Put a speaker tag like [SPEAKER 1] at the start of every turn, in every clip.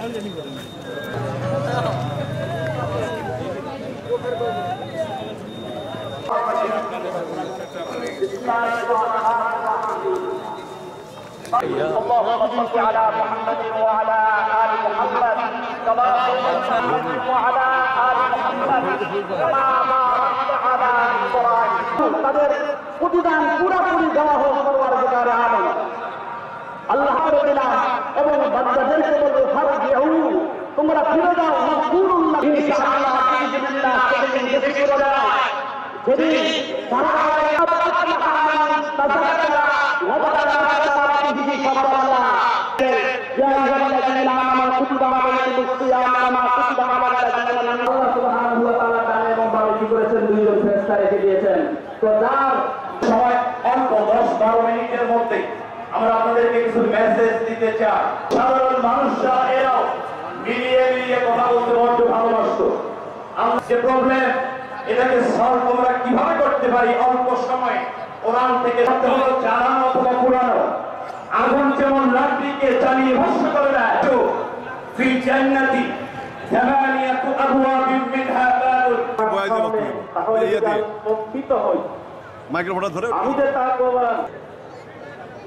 [SPEAKER 1] اللهم صل على محمد وعلى آل محمد كما صليت وعلى آل محمد كما باركت على إبراهيم তাদের প্রতিদান পুরোপুরি দেওয়া হোক পরওয়ারদিগার আলম আল্লাহ রাব্বুল আলামিন এবং বান্দাদেরকে বলবে ফারজিউ তোমরা ফিরে যাও মাগফুরুল্লাহ ইনশাআল্লাহ বিসমিল্লাহ সেদিন বেশি করে দাও যেদিন তারা আমরা আপনাদেরকে কিছু মেসেজ দিতে চাই। সাধারণ মানুষরা এরাও মিলিয়ে মিলিয়ে কথা বলতে বড্ড ভালোবাসতো। আমরা যে প্রবলেম এটাকে সলভ আমরা কিভাবে করতে পারি অল্প সময়ে কোরআন থেকে জানানো অথবা পুরানো আগুন যেমন লাকড়িকে জ্বালিয়ে ভস্ম করে দেয় ফি জান্নাতি জামানিয়াতু আবওয়াবিন মিনহা বাবুন কম্পিত হই মাইক্রোফোনটা ধরে আমি যে তাকওয়া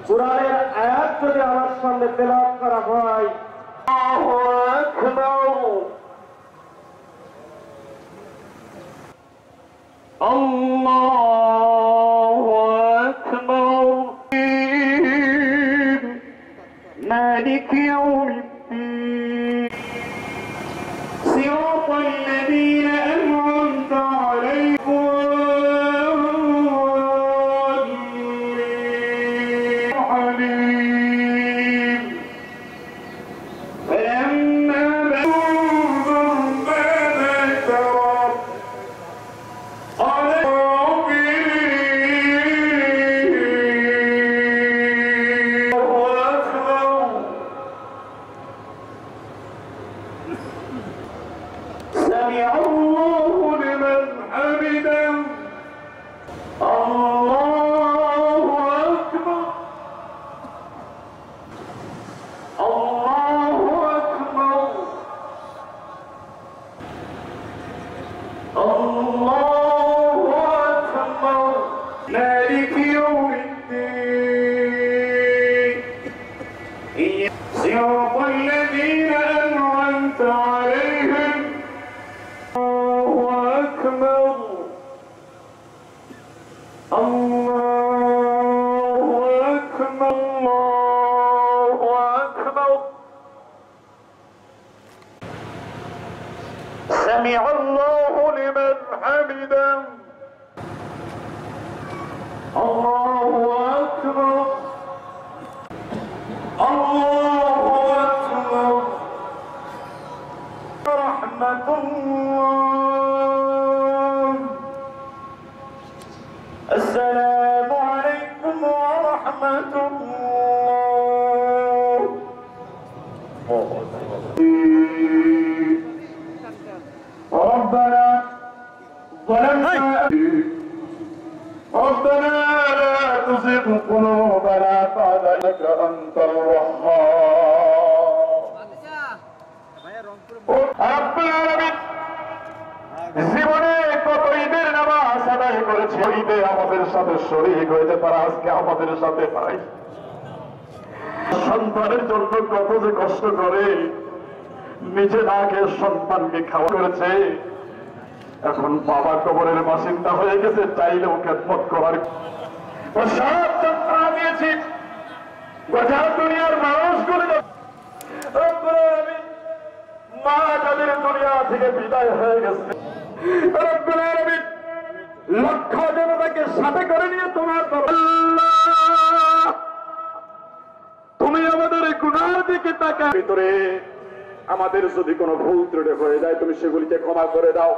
[SPEAKER 1] কোরআনের আয়াত যদি আমার সামনে তেলাওয়াত করা হয় আল্লাহু আকবার আল্লাহু আকবার মালিক ইয়াউমিদ্দিন সিরাতাল লাযীনা আন'আমতা আলাইহিম سمع الله لمن حمده الله أكبر الله أكبر رحمة الله السلام عليكم ورحمة الله ربنا ظلمنا ربنا لا تزغ قلوبنا بعد إنك أنت الوهاب رب العالمين জীবনে কত ঈদের নামাজ আদায় করেছি ঈদে আমাদের সাথে শরীক হইতে পারে আজকে আমাদের সাথে পাই সন্তানের জন্য কত যে কষ্ট করে নিজে না খেয়ে সন্তানকে খাওয়া করেছে এখন বাবা কবরের বাসিন্দা হয়ে গেছে চাইলেও খেদমত করার সব যন্ত্রণা দিয়েছি গোটা দুনিয়ার মানুষগুলো মা যাদের দুনিয়া থেকে বিদায় হয়ে গেছে লক্ষ জনতাকে সাথে করে নিয়ে তোমার তুমি আমাদের গুনার দিকে তাকা ভিতরে আমাদের যদি কোনো ভুল ত্রুটি হয়ে যায় তুমি সেগুলিকে ক্ষমা করে দাও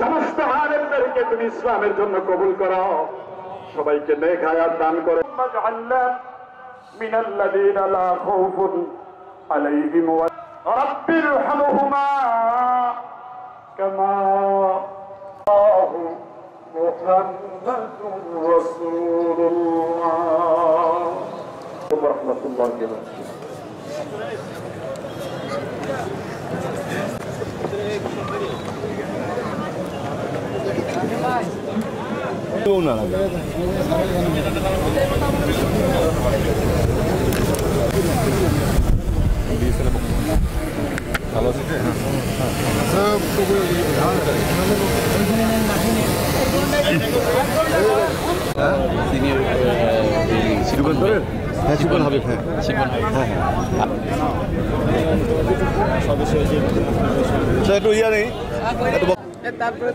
[SPEAKER 1] সমস্ত আলেমদেরকে তুমি ইসলামের জন্য কবুল করো সবাইকে নেক হায়াত দান করো মাজআলনা মিনাল্লাযীনা লা খাউফুন আলাইহিম ওয়া রাব্বিরহামহুমা কামা মুহাম্মাদুর রাসূলুল্লাহ ওয়া রাহমাতুল্লাহি ওয়া বারাকাতুহু
[SPEAKER 2] হ্যাঁ শিবন হবে হ্যাঁ হ্যাঁ হ্যাঁ একটু ইয়া নেই তারপরে